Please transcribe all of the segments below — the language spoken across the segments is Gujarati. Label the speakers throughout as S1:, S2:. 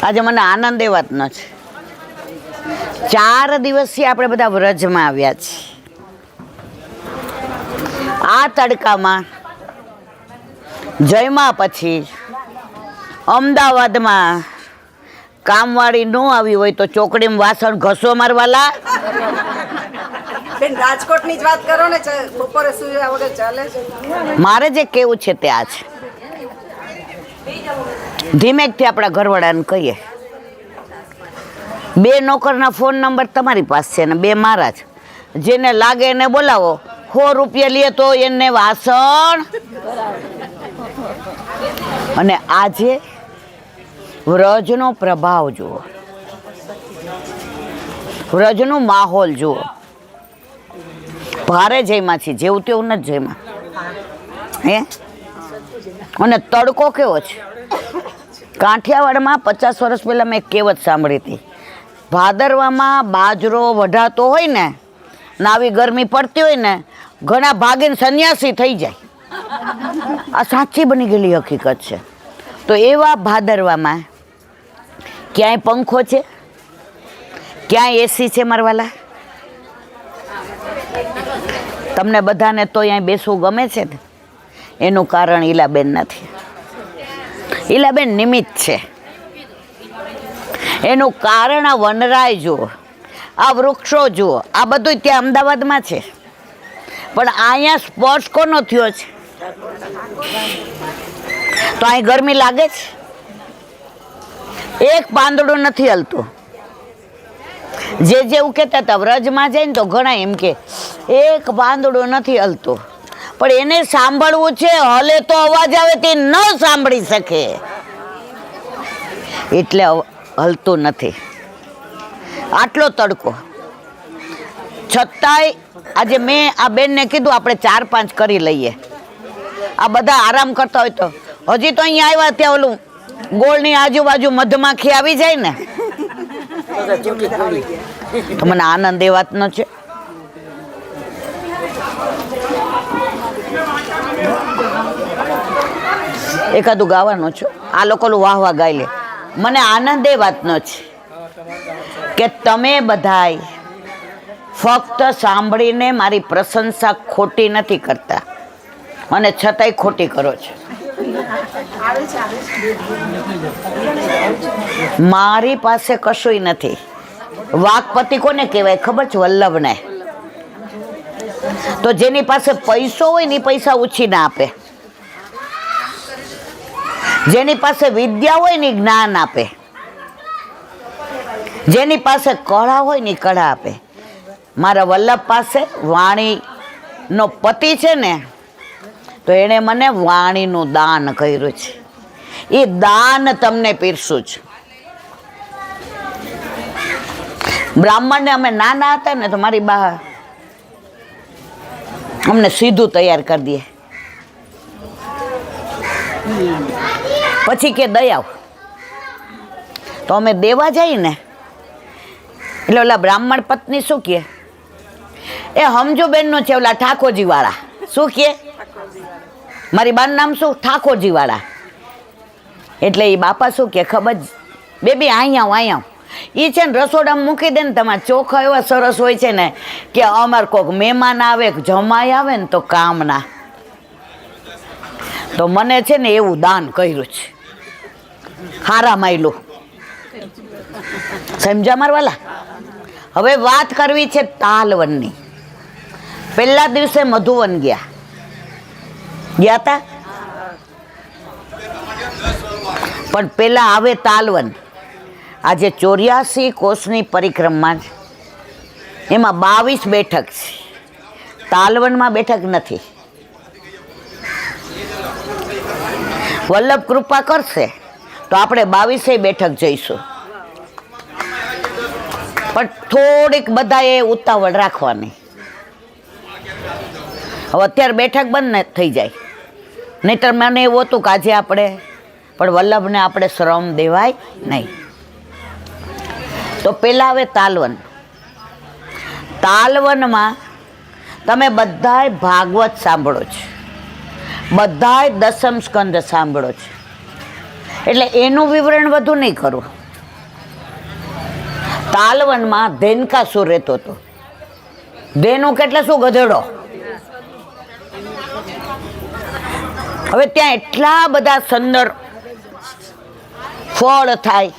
S1: આજે મને આનંદ એ વાતનો છે, 4 દિવસથી આપણે બધા વ્રજમાં આવ્યા છીએ. આ તડકામાં જયમાં પછી અમદાવાદમાં કામવાળી ન આવી હોય તો ચોકડીમાં વાસણ ઘસો મારવાલા.
S2: રાજકોટની જ વાત કરો ને, બપોરે સુયા વગર ચાલે છે.
S1: મારે જે કેવું છે તે આ છે. ધીમેકથી આપણા ઘરવાળાને કહીએ, 2 નોકરના ફોન નંબર તમારી પાસે છે ને 2 મારા છે. જેને લાગે એને બોલાવો. 100 રૂપિયા લે તો એને વાસણ. અને આજે વ્રજનો પ્રભાવ જુઓ, વ્રજનો માહોલ જુઓ. ભારે જયમાં છે, જેવું તેવું નથી જયમાં હે. અને તડકો કેવો છે. કાંઠિયાવાડમાં 50 વર્ષ પહેલાં મેં કહેવત સાંભળી હતી, ભાદરવામાં બાજરો વઢાતો હોય ને આવી ગરમી પડતી હોય ને, ઘણા ભાગીને સંન્યાસી થઈ જાય. આ સાચી બની ગયેલી હકીકત છે. તો એવા ભાદરવામાં ક્યાંય પંખો છે, ક્યાંય એસી છે મારવાલા? તમને બધાને તો અહીંયા બેસવું ગમે છે ને, એનું કારણ ઈલાબેન નથી. ઈલાબેન નિમિત્ત છે. એનું કારણ આ વનરાય જુઓ, આ વૃક્ષો જુઓ, આ બધું ત્યાં અમદાવાદમાં છે. પણ અહીંયા સ્પર્શ કોનો થયો છે? તો અહીં ગરમી લાગે છે? એક પાંદડું નથી હલતું. જે એવું કહેતા હતા વ્રજમાં જાય ને તો ઘણા એમ કે એક પાંદડું નથી હલતું, પણ એને સાંભળવું છે. હલે તો અવાજ આવે તે ન સાંભળી શકે, એટલે હલતું નથી. આટલો તડકો છતાંય આજે મેં આ બેનને કીધું આપણે 4-5 કરી લઈએ. આ બધા આરામ કરતા હોય તો હજી તો અહીંયા આવ્યા ત્યાં ઓલું ગોળની આજુબાજુ મધમાખી આવી જાય ને, તો મને આનંદ એ વાતનો છે. એકાદું ગાવાનું છું, આ લોકોનું વાહ વાહ ગાઈ લે. મને આનંદ એ વાતનો છે કે તમે બધાય ફક્ત સાંભળીને મારી પ્રશંસા ખોટી નથી કરતા, અને છતાંય ખોટી કરો છો. મારી પાસે કશુંય નથી. વાકપતિ કોને કહેવાય ખબર છે? વલ્લભને. તો જેની પાસે પૈસો હોય ને પૈસા ઉછી ના આપે, જેની પાસે વિદ્યા હોય ને જ્ઞાન આપે, જેની પાસે કળા હોય ને કળા આપે. મારા વલ્લભ પાસે વાણીનો પતિ છે ને, તો એણે મને વાણીનું દાન કર્યું છે. એ દાન તમને પીરસું છું. બ્રાહ્મણને અમે નાના હતા ને તો મારી બા અમને સીધું તૈયાર કરી દે. પછી કે દયાવ, તો અમે દેવા જઈએ ને એટલે ઓલા બ્રાહ્મણ પત્ની શું કહે, એ હમજો બેનનું છે ઓલા ઠાકોરજી વાળા. શું કહે? મારી બાનું નામ શું? ઠાકોરજી વાળા. એટલે એ બાપા શું કે ખબર? બેબી અહીંયા એ છે ને રસોડામાં મૂકી દે ને, તમારા ચોખા એવા સરસ હોય છે ને કે અમારે કોઈક મહેમાન આવે જમાઈ આવે ને તો કામના. તો મને છે ને એવું દાન કર્યું છે. હારા માયલું. સમજા મારવાલા? હવે વાત કરવી છે તાલવનની. પહેલા દિવસે મધુવન ગયા હતા, પણ પેલા આવે તાલવન. આજે 84 કોષની પરિક્રમા છે, એમાં 22 બેઠક છે. તાલવનમાં બેઠક નથી. વલ્લભ કૃપા કરશે તો આપણે 22 બેઠક જઈશું, પણ થોડીક બધાએ ઉતાવળ રાખવાની. હવે અત્યારે બેઠક બંધ થઈ જાય, નહીંતર મને એવું હતું કે આજે આપણે પણ વલ્લભને આપણે શ્રમ દેવાય નહીં. તો પહેલાં હવે તાલવન. તાલવનમાં તમે બધાય ભાગવત સાંભળો છો. બધાય દસમ સ્કંદ સાંભળો છે, એટલે એનું વિવરણ વધુ નહીં કરું. તાલવનમાં ધેનકાસુર રહેતો હતો. ધેનુ એટલે શું? ગધેડો. હવે ત્યાં એટલા બધા સુંદર ફળ થાય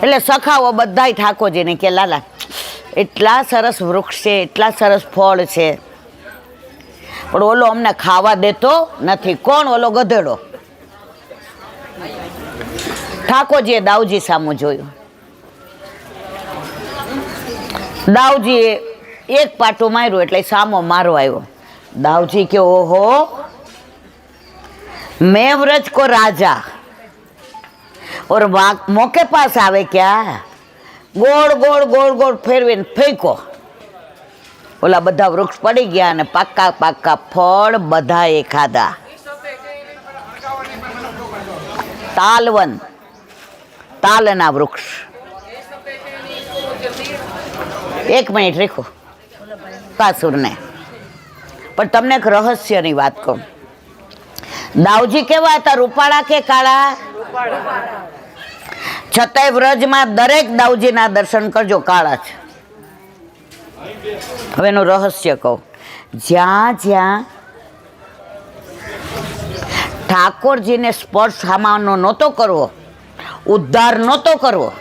S1: એટલે સખાઓ બધાય ઠાકોરજીને કે લાલા એટલા સરસ વૃક્ષ છે, એટલા સરસ ફળ છે, પણ ઓલો અમને ખાવા દેતો નથી. કોણ? ઓલો ગધેડો. ઠાકોરજીએ દાઉજી સામું જોયું. દાઉજીએ એક પાટું માર્યું એટલે સામો મારો આવ્યો. दाऊजी के ओहो मैं व्रज को राजा और मौके पास आवे क्या गोड़ गोड़ गोड़ गोड़ फेरवी फेंको. ओला बधा वृक्ष पड़ी गया ने पाका पाका फल बधाए खाधा. तालवन तालना वृक्ष. एक मिनिट रेखो कासुर ने પણ તમને એક રહસ્યની વાત કહું. દાઉજી કેવા હતા? રૂપાળા કે કાળા? છતાંય વ્રજમાં દરેક દાઉજીના દર્શન કરજો કાળા છે. હવે એનું રહસ્ય કહું. જ્યાં જ્યાં ઠાકોરજીને સ્પર્શ હામાનો નહોતો કરવો, ઉદ્ધાર નહોતો કરવો,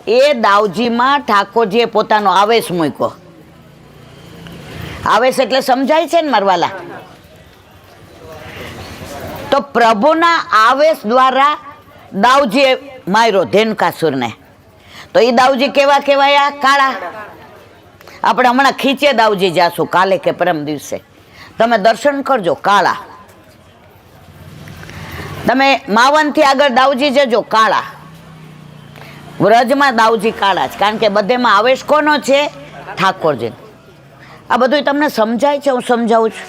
S1: એ દાઉજીમાં ઠાકોરજીએ પોતાનો આવેશ મૂક્યો. આવેશ એટલે સમજાય છે ને મારવાલા? તો પ્રભુના આવેશ દ્વારા દાઉજીએ માર્યો ધેનકાસુરને. તો એ દાઉજી કેવા કહેવાયા? કાળા. આપણે હમણાં ખીચે દાઉજી જાશું કાલે કે પરમ દિવસે. તમે દર્શન કરજો કાળા. તમે માવનથી આગળ દાઉજી જજો કાળા. વ્રજમાં દાઉજી કાળા જ, કારણ કે બધેમાં આવેશ કોનો છે? ઠાકોરજી. આ બધું તમને સમજાય છે? હું સમજાવું છું.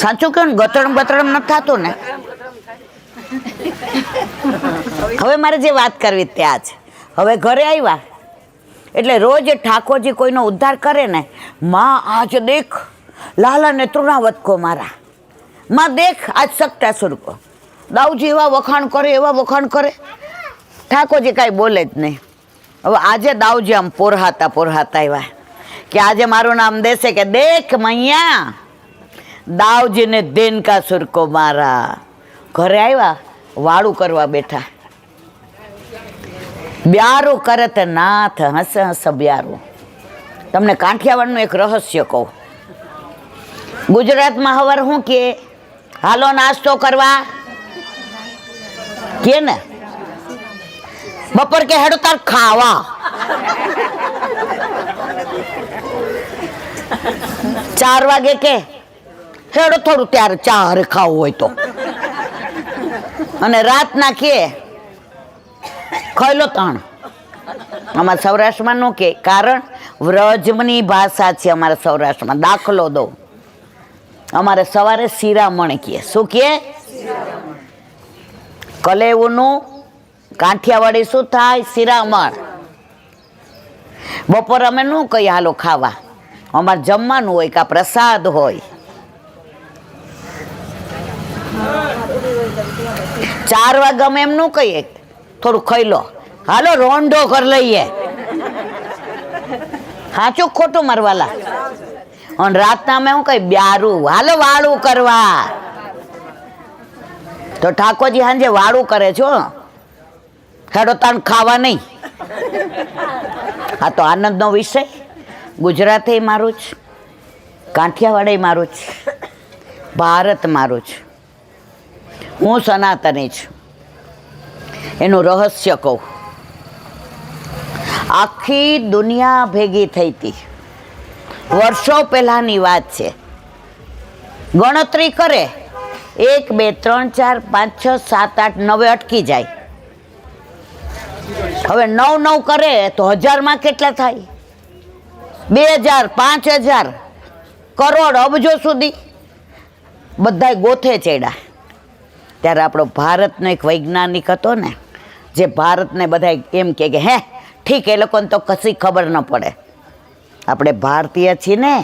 S1: સાચું કહો ને? ગતરમ બતરમ નથી થતું ને? હવે મારે જે વાત કરવી ત્યાં છે. હવે ઘરે આવ્યા એટલે રોજ ઠાકોરજી કોઈનો ઉદ્ધાર કરે ને, માં આજ દેખ લાલા ને તૃણાવત કો મારા, માં દેખ આજ સક્તાસુર કો. દાઉજી એવા વખાણ કરે, એવા વખાણ કરે. ઠાકોરજી કાંઈ બોલે જ નહીં. હવે આજે દાઉજી આમ પોરહાતા આવ્યા કે આજે મારું નામ દેશે કે દેખ મૈયા દાઉજીને ધેનકાસુર કો મારા. ઘરે આવ્યા, વાળું કરવા બેઠા. બ્યારું કરત નાથ હસ હસ બ્યારું. તમને કાઠિયાવાડનું એક રહસ્ય કહું. ગુજરાતમાં હવાર શું કે? હાલો નાસ્તો કરવા કે ને? બપોર કે હેડો તાર ખાવા. 4 વાગે કે હેડો થોડું ત્યારે ચાર ખાવું હોય તો. અને રાતના કે ખાઈ લો તાણ. અમારા સૌરાષ્ટ્રમાં નું કે, કારણ વ્રજની ભાષા છે અમારા સૌરાષ્ટ્રમાં. દાખલો દઉં, અમારે સવારે શિરામણ કહે. શું કહે? કલેવુંનું કાઠિયાવાડી શું થાય? શિરામણ. બપોર અમે ન કહીએ હાલો ખાવા, અમારે જમવાનું હોય કાં પ્રસાદ હોય. 4 વાગે અમે એમ ન કહીએ થોડું ખાઈ લો, હાલો રોંઢો કરી લઈએ. સાચું ખોટું મારવાલા? અને રાતના અમે શું કહીએ? બ્યારું, હાલો વાળું કરવા. તો ઠાકોરજી સાંજે વાળું કરે છો, હેડો તાણ ખાવા નહીં. આ તો આનંદનો વિષય. ગુજરાતે મારું જ, કાઠિયાવાડે મારું જ, ભારત મારું જ. હું સનાતની છું. એનું રહસ્ય કહું. આખી દુનિયા ભેગી થઈ હતી. વર્ષો પહેલાની વાત છે. ગણતરી કરે 1 2 3 4 5 6 7 8 9 અટકી જાય. હવે 9 9 કરે તો 1000માં કેટલા થાય? 2000, 5000, કરોડ, અબજો સુધી બધાય ગોથે ચડ્યા. ત્યારે આપણો ભારતનો એક વૈજ્ઞાનિક હતો ને, જે ભારતને બધા એમ કે હે ઠીક, એ લોકોને તો કશી ખબર ન પડે, આપણે ભારતીય છીએ ને,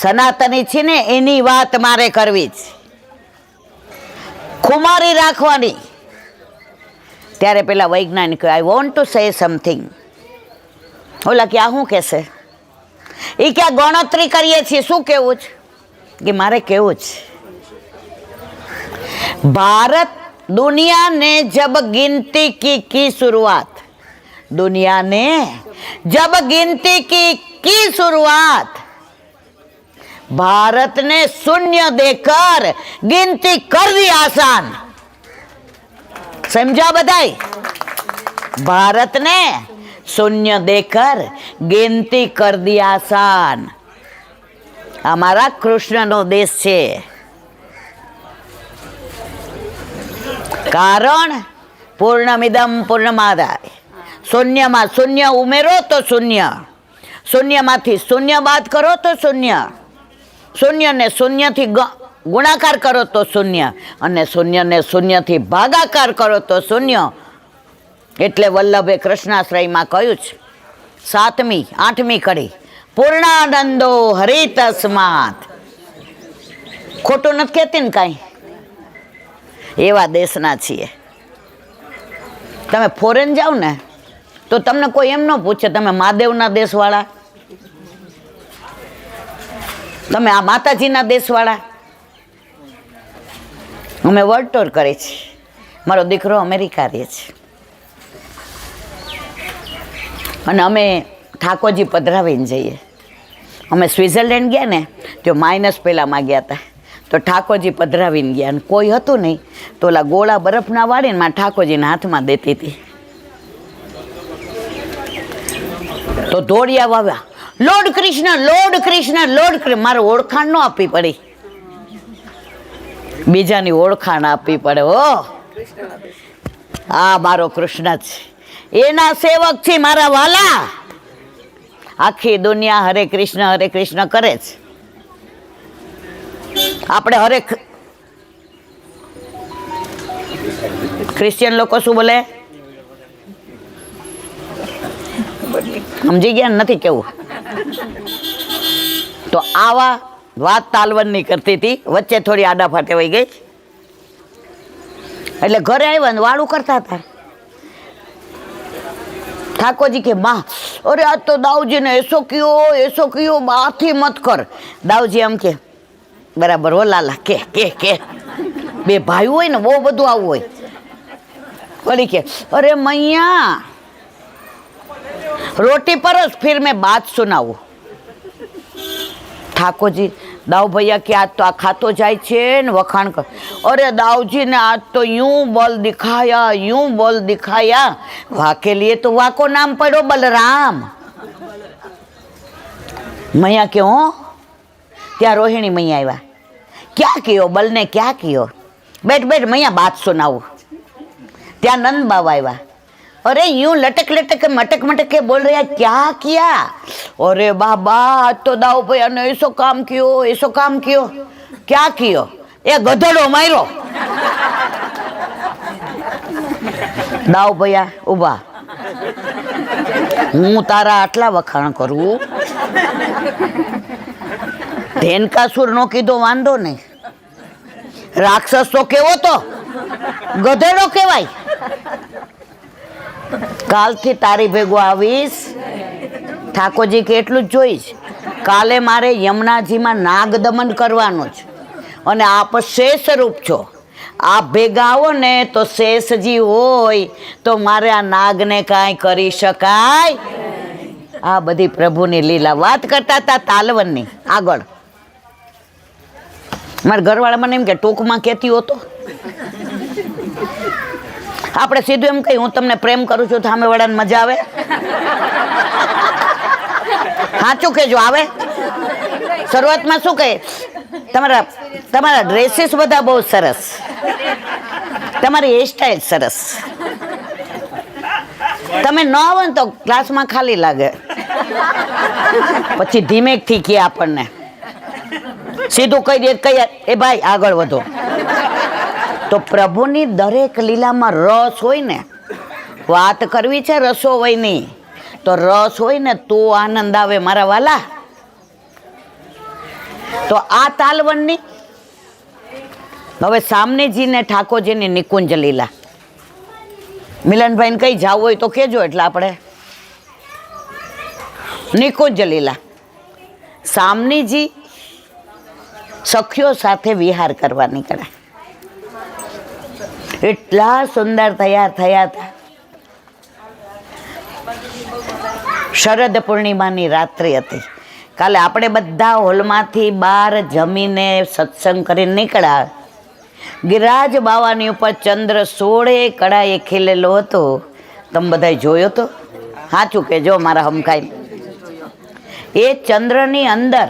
S1: સનાતની છે ને એની વાત મારે કરવી છે, ખુમારી રાખવાની. ત્યારે પેલા વૈજ્ઞાનિક I want to say something. ઓલા કે આ શું કહેશે? એ ક્યાં ગણતરી કરીએ છીએ, શું કેવું છે? કે મારે કેવું છે, भारत दुनिया ने जब गिनती की शुरुआत, दुनिया ने जब गिनती की शुरुआत, भारत ने शून्य देकर गिनती कर दी आसान. समझा बधाई? भारत ने शून्य देकर गिनती कर दी आसान. हमारा कृष्ण नो देश છે. કારણ પૂર્ણમિદમ પૂર્ણમાદાય, શૂન્યમાં શૂન્ય ઉમેરો તો શૂન્ય, શૂન્યમાંથી શૂન્ય બાદ કરો તો શૂન્ય, શૂન્યને શૂન્યથી ગુણાકાર કરો તો શૂન્ય, અને શૂન્યને શૂન્યથી ભાગાકાર કરો તો શૂન્ય. એટલે વલ્લભે કૃષ્ણાશ્રયમાં કહ્યું છે, 7મી 8મી કડી, પૂર્ણાનંદો હરિતસ્માત. ખોટું નથી કહેતી ને કાંઈ? એવા દેશના છીએ. તમે ફોરેન જાઓ ને તો તમને કોઈ એમ ન પૂછે તમે મહાદેવના દેશવાળા, તમે આ માતાજીના દેશવાળા. અમે વર્લ્ડ ટૂર કરી છે. મારો દીકરો અમેરિકા રહે છે અને અમે ઠાકોરજી પધરાવીને જઈએ. અમે સ્વિટ્ઝરલેન્ડ ગયા ને તો માઇનસ પહેલાંમાં ગયા હતા, તો ઠાકોરજી પધરાવીને ગયા અને કોઈ હતું નહીં, તો ઓલા ગોળા બરફના વાળીને મારા ઠાકોરજીના હાથમાં દેતી હતી. તો દોડિયા વાવ્યા, lord Krishna lord Krishna lord Krishna. મારે ઓળખાણ ન આપવી પડી, બીજાની ઓળખાણ આપવી પડે. હો, આ મારો કૃષ્ણ છે, એના સેવક છે મારા વાલા. આખી દુનિયા હરે કૃષ્ણ કરે છે. આપણે હરે ક્રિશ્ચિયન લોકો શું બોલે સમજી ગયા નથી કેવું? તો આવા વાત તાલવનની કરતી હતી, વચ્ચે થોડી આડા ફાટે વહી ગઈ. એટલે ઘરે આવ્યા ને વાળું કરતા હતા. ઠાકોરજી કે માં, અરે આજ તો દાઉજીને એસો કયો બાથી મત કર. દાઉજી એમ કે બરાબર હો લાલા, કે બે ભાઈ હોય ને બહુ બધું આવું હોય. વળી કે અરે મૈયા રોટી પરસ ફિર મેં બાત સુનાવું. ઠાકોરજી દાઉ ભૈયા કે આજ તો આ ખાતો જાય છે ને વખાણ કર. અરે દાઉજી ને આજ તો यूं बल दिखाया, वाके लिए तो वाको नाम पड़ो बलराम. मैया के हो त्या रोहिणी मैया आया, क्या कियो बल ने क्या कियो? बैठ मैया बात सुनाऊ. त्या नंद बाबा आया, अरे यूं लटक मटक के बोल रहे क्या किया? अरे बाबा तो दाऊ भैया ने ऐसो काम कियो. क्या कियो? ए गधड़ो मार्यो. दाऊ भैया उभा, હું તારા આટલા વખાણ કરું, ધેનકાસુર નો કીધો વાંધો નહીં, રાક્ષસ તો કેવો તો ગધેડો કહેવાય. કાલથી તારી ભેગો આવીશ. ઠાકોરજી કે એટલું જ જોઈશ. કાલે મારે યમુનાજીમાં નાગ દમન કરવાનું છે અને આપ શેષ રૂપ છો. આપ ભેગા આવો ને તો શેષજી હોય તો મારે આ નાગને કાંઈ કરી શકાય. આ બધી પ્રભુની લીલા વાત કરતા હતા તાલવનની. આગળ મારા ઘરવાળા મને એમ કે ટૂંકમાં કહેતી હોતો. આપણે સીધું એમ કહી હું તમને પ્રેમ કરું છું, સામે વાળાને મજા આવે? સાચું કહેજો, આવે? શરૂઆતમાં શું કહે, તમારા ડ્રેસીસ બધા બહુ સરસ, તમારી હેરસ્ટાઈલ સરસ, તમે ન આવો ને તો ક્લાસમાં ખાલી લાગે. પછી ધીમેકથી કહે આપણને, સીધું કહી દે કઈ એ ભાઈ આગળ વધો. તો પ્રભુની દરેક લીલામાં રસ હોય ને, વાત કરવી છે રસો હોય નહીં તો રસ હોય ને તો આનંદ આવે મારા વાલા. તો આ તાલવનની હવે સામનેજીને ઠાકોરજીની નિકુંજ લીલા. મિલનભાઈને કઈ જવું હોય તો કહેજો, એટલે આપણે નિકુંજ લીલા. સામનેજી સખીઓ સાથે વિહાર કરવા નીકળ્યા. એટલા સુંદર તૈયાર થયા હતા. શરદ પૂર્ણિમાની રાત્રિ હતી. કાલે આપણે બધા હોલમાંથી બહાર જમીને સત્સંગ કરીને નીકળ્યા. ગિરિરાજ બાવાની ઉપર ચંદ્ર 16 કળાએ ખીલેલો હતો. તમે બધા જોયો તો? સાચું કહેજો મારા હમકાઈ. એ ચંદ્રની અંદર